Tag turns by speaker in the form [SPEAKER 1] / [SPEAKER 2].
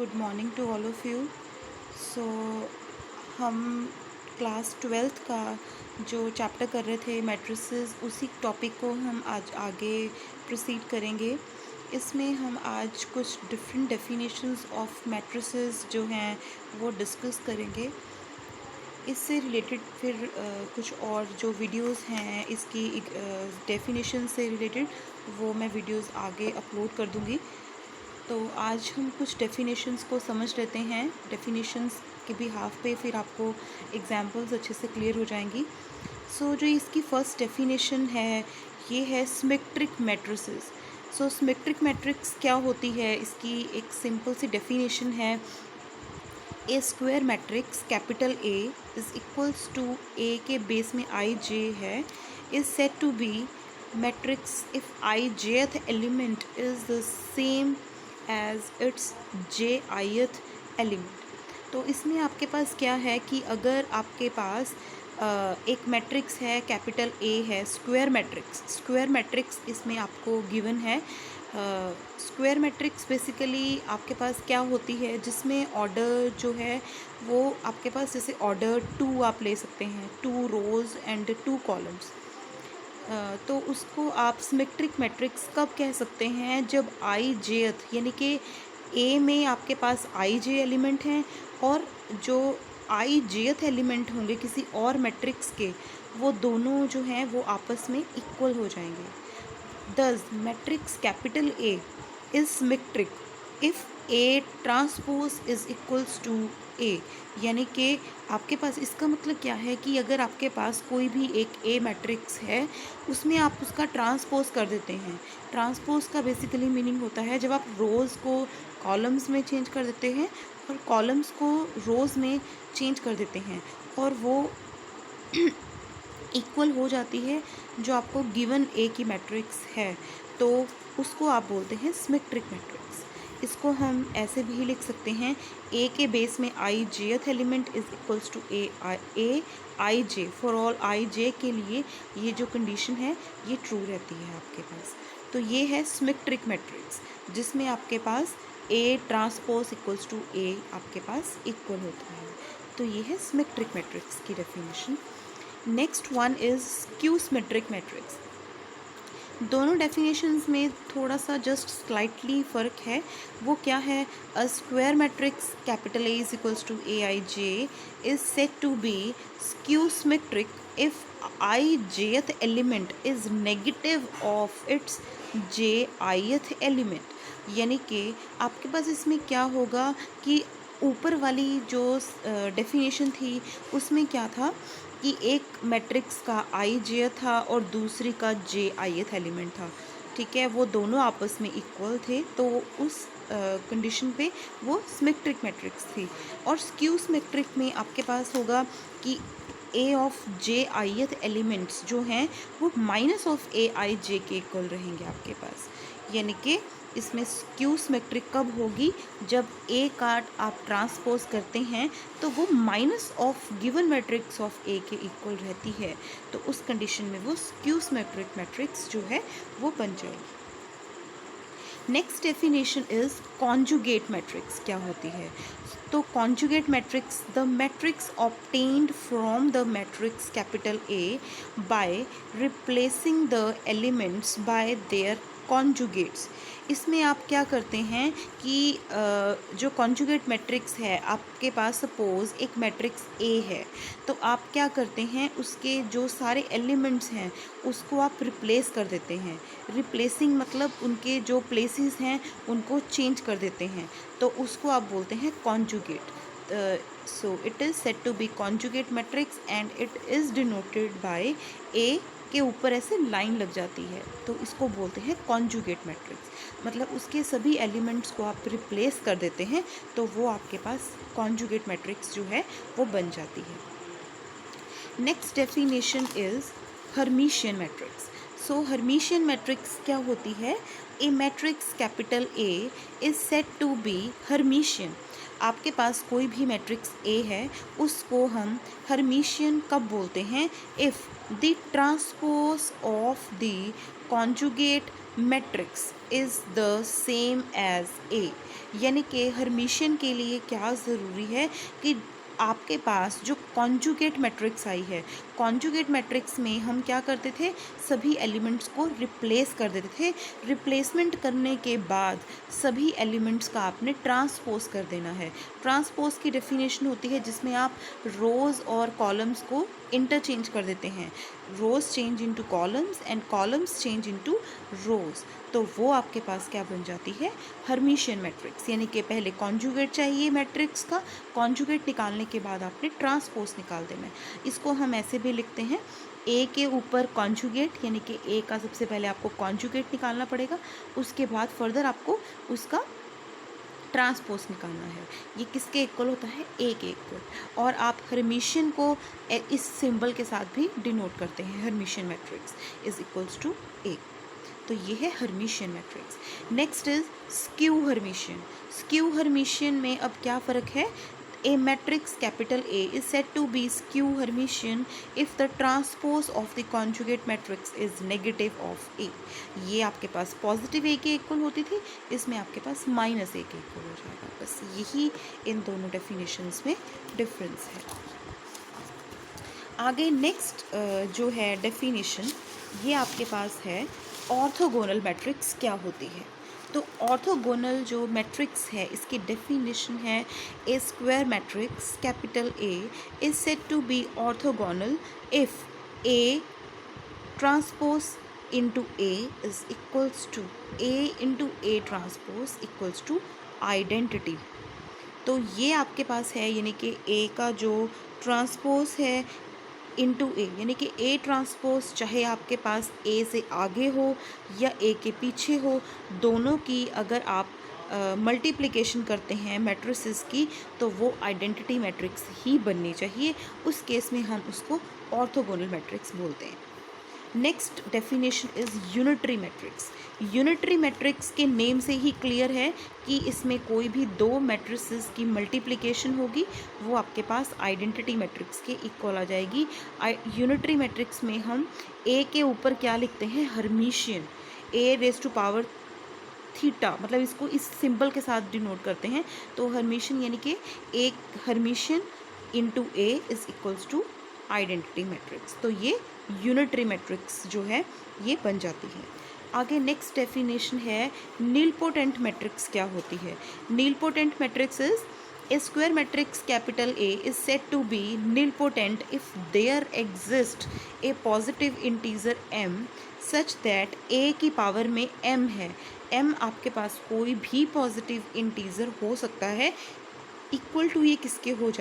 [SPEAKER 1] Good morning to all of you. So हम class 12th का जो चैप्टर कर रहे थे मैट्रिसेस, उसी टॉपिक को हम आज आगे प्रोसीड करेंगे। इसमें हम आज कुछ डिफरेंट डेफिनेशंस ऑफ मैट्रिसेस जो हैं वो डिस्कस करेंगे। इससे रिलेटेड फिर कुछ और जो वीडियोस हैं इसकी डेफिनेशन से रिलेटेड, वो मैं वीडियोस आगे अपलोड कर दूँगी। तो आज हम कुछ डेफिनेशंस को समझ लेते हैं। डेफिनेशंस के बिहाफ पे फिर आपको एग्जांपल्स अच्छे से क्लियर हो जाएंगी। सो जो इसकी फ़र्स्ट डेफिनेशन है ये है symmetric matrices. So symmetric matrix क्या होती है, इसकी एक सिंपल सी डेफिनेशन है। A square matrix capital A is equals to A के बेस में आई जे है, is said to be matrix if i jth element is the same as its j ith element. तो इसमें आपके पास क्या है कि अगर आपके पास एक मैट्रिक्स है, कैपिटल ए है, स्क्वायर मैट्रिक्स इसमें आपको गिवन है। स्क्वायर मैट्रिक्स बेसिकली आपके पास क्या होती है, जिसमें ऑर्डर जो है वो आपके पास जैसे ऑर्डर 2 आप ले सकते हैं, 2 रोज़ एंड 2 कॉलम्स। तो उसको आप सिमेट्रिक मैट्रिक्स कब कह सकते हैं, जब आई जेथ यानी कि ए में आपके पास आई जे एलिमेंट हैं और जो आई जेथ एलिमेंट होंगे किसी और मैट्रिक्स के, वो दोनों जो हैं वो आपस में इक्वल हो जाएंगे। Thus matrix capital A is symmetric if A transpose is equals to A। यानी कि आपके पास इसका मतलब क्या है कि अगर आपके पास कोई भी एक A मैट्रिक्स है, उसमें आप उसका ट्रांसपोज कर देते हैं। ट्रांसपोज का बेसिकली मीनिंग होता है जब आप रोज़ को कॉलम्स में चेंज कर देते हैं और कॉलम्स को रोज़ में चेंज कर देते हैं और वो इक्वल हो जाती है जो आपको गिवन ए की मैट्रिक्स है, तो उसको आप बोलते हैं सिमेट्रिक मैट्रिक्स। इसको हम ऐसे भी लिख सकते हैं, ए के बेस में i jth element is equals to a i j. For all i j के लिए ये जो कंडीशन है ये ट्रू रहती है आपके पास। तो ये है सिमेट्रिक मैट्रिक्स जिसमें आपके पास ए ट्रांसपोज इक्वल्स टू ए आपके पास इक्वल होता है। तो ये है सिमेट्रिक मैट्रिक्स की definition. Next one is skew symmetric matrix. दोनों डेफिनेशंस में थोड़ा सा जस्ट स्लाइटली फ़र्क है। वो क्या है, a square matrix capital A is equals to a i j is said to be skew symmetric if i jth element is negative of its j ith element. यानी कि आपके पास इसमें क्या होगा कि ऊपर वाली जो डेफिनेशन थी उसमें क्या था कि एक मैट्रिक्स का आई जे था और दूसरी का जे आईथ एलिमेंट था, ठीक है, वो दोनों आपस में इक्वल थे, तो उस कंडीशन पे वो सिमेट्रिक मैट्रिक्स थी। और स्क्यू सिमेट्रिक में आपके पास होगा कि ए ऑफ जे आईथ एलिमेंट्स जो हैं वो minus of A i j के इक्वल रहेंगे आपके पास। यानी कि इसमें स्क्यू सिमेट्रिक कब होगी, जब ए का आप ट्रांसपोज करते हैं तो वो minus of given matrix of A के इक्वल रहती है, तो उस कंडीशन में वो स्क्यू सिमेट्रिक मैट्रिक्स जो है वो बन जाएगी। Next definition is conjugate matrix क्या होती है। तो conjugate matrix, the matrix obtained from the matrix capital A by replacing the elements bye there conjugates. इसमें आप क्या करते हैं कि जो कॉन्जुगेट मैट्रिक्स है, आपके पास सपोज़ एक मैट्रिक्स ए है, तो आप क्या करते हैं, उसके जो सारे एलिमेंट्स हैं उसको आप रिप्लेस कर देते हैं। रिप्लेसिंग मतलब उनके जो प्लेसेस हैं उनको चेंज कर देते हैं, तो उसको आप बोलते हैं conjugate. So it is said to be conjugate matrix and it is denoted by A के ऊपर ऐसे लाइन लग जाती है, तो इसको बोलते हैं कॉन्जुगेट मैट्रिक्स। मतलब उसके सभी एलिमेंट्स को आप रिप्लेस कर देते हैं तो वो आपके पास कॉन्जुगेट मैट्रिक्स जो है वो बन जाती है। Next definition is Hermitian matrix. So Hermitian matrix क्या होती है, a matrix capital A is said to be Hermitian. आपके पास कोई भी मैट्रिक्स ए है उसको हम हर्मिशियन कब बोलते हैं, if the transpose of the conjugate matrix is the same as A, यानी कि हर्मिशियन के लिए क्या ज़रूरी है कि आपके पास जो कॉन्जुगेट मैट्रिक्स आई है, कॉन्जुगेट मैट्रिक्स में हम क्या करते थे, सभी एलिमेंट्स को रिप्लेस कर देते थे। रिप्लेसमेंट करने के बाद सभी एलिमेंट्स का आपने ट्रांसपोज कर देना है। ट्रांसपोज की डेफिनेशन होती है जिसमें आप रोज़ और कॉलम्स को इंटरचेंज कर देते हैं, rows change into columns and columns change into rows, तो वो आपके पास क्या बन जाती है, हर्मिशियन मैट्रिक्स। यानी कि पहले कॉन्जुगेट चाहिए मैट्रिक्स का, कॉन्जुगेट निकालने के बाद आपने ट्रांसपोज निकाल देना है। इसको हम ऐसे भी लिखते हैं, ए के ऊपर कॉन्जुगेट, यानी कि ए का सबसे पहले आपको कॉन्जुगेट निकालना पड़ेगा, उसके बाद फर्दर आपको उसका ट्रांसपोज निकालना है। ये किसके इक्वल होता है, ए के इक्वल। और आप हर्मिशियन को इस सिंबल के साथ भी डिनोट करते हैं, Hermitian matrix is equals to A. तो ये है Hermitian matrix. Next is skew Hermitian. Skew Hermitian में अब क्या फ़र्क है, a matrix capital A is said to be skew Hermitian if the transpose of the conjugate matrix is negative of A। ये आपके पास पॉजिटिव A के equal होती थी, इसमें आपके पास माइनस A के इक्वल हो जाएगा। बस यही इन दोनों डेफिनेशंस में डिफरेंस है। आगे नेक्स्ट जो है डेफिनेशन, ये आपके पास है ऑर्थोगोनल मैट्रिक्स क्या होती है। तो ऑर्थोगोनल जो मैट्रिक्स है इसकी डेफिनेशन है, a square matrix capital A is said to be orthogonal if A transpose into A is equals to A into A transpose equals to identity. तो ये आपके पास है, यानी कि ए का जो ट्रांसपोज है इंटू ए, यानी कि ए ट्रांसपोज चाहे आपके पास ए से आगे हो या ए के पीछे हो, दोनों की अगर आप मल्टीप्लिकेशन करते हैं मैट्रिसेस की, तो वो आइडेंटिटी मैट्रिक्स ही बननी चाहिए। उस केस में हम उसको ऑर्थोगोनल मैट्रिक्स बोलते हैं। Next definition is unitary matrix. Unitary matrix के नेम से ही क्लियर है कि इसमें कोई भी दो मैट्रिसेस की मल्टीप्लिकेशन होगी वो आपके पास आइडेंटिटी मैट्रिक्स के इक्वल आ जाएगी। यूनिटरी मैट्रिक्स में हम ए के ऊपर क्या लिखते हैं, Hermitian, A raise to power theta, मतलब इसको इस सिंबल के साथ डिनोट करते हैं। तो हर्मिशियन यानी कि एक Hermitian into A is equals to identity matrix. तो ये यूनिटरी मैट्रिक्स जो है ये बन जाती है। आगे नेक्स्ट डेफिनेशन है नीलपोटेंट मैट्रिक्स क्या होती है। Nilpotent matrix is a square matrix capital A is said to be nilpotent if there exist a positive integer m such that a की पावर में m है। m आपके पास कोई भी पॉजिटिव इंटीजर हो सकता है, इक्वल टू ये किसके हो जाए,